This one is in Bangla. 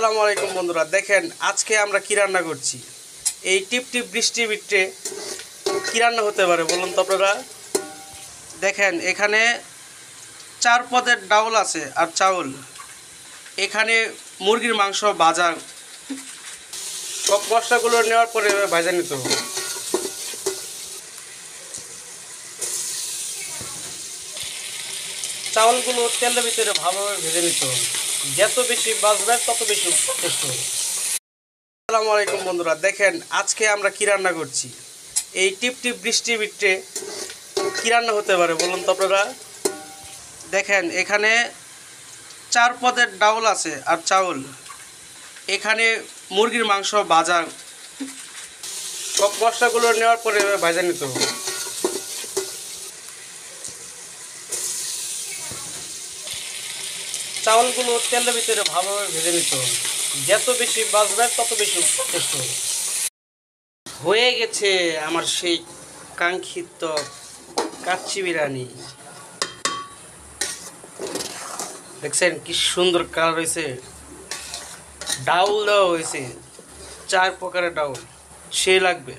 আসসালামু আলাইকুম বন্ধুরা, দেখেন আজকে আমরা কি রান্না করছি। এই টিপ টিপ বৃষ্টির ভিতরে কি রান্না হতে পারে বলুন তো আপনারা। দেখেন এখানে 4 পদের ডাউল আছে আর চাউল। এখানে মুরগির মাংস ভাজা, সব মশলাগুলো নেওয়ার পরে ভাজা নিতে হবে। চাউলগুলো তেলের ভিতরে ভালোভাবে ভেজে নিতে হবে। যত বেশি ভাজবে তত বেশি টেস্ট হবে। আসসালামু আলাইকুম বন্ধুরা, দেখেন আজকে আমরা কি রান্না করছি। এই টিপ টিপ বৃষ্টির ভিতরে কি রান্না হতে পারে বলুন তো আপনারা। দেখেন এখানে 4 পদের ডাউল আছে আর চাউল। এখানে মুরগির মাংস ভাজা, সব মশলাগুলো নেওয়ার পরে ভাজা নিতে হবে। চাউলগুলো তেলের ভিতরে ভালোভাবে ভেজে নিতে হবে। যত বেশি ভাজবে তত বেশি টেস্ট হবে। হয়ে গেছে আমার সেই কাঙ্ক্ষিত কাচ্চি বিরিয়ানি। দেখছেন কি সুন্দর কালার হয়েছে। ডাউল দেওয়া হয়েছে 4 প্রকারের ডাউল, সে লাগবে।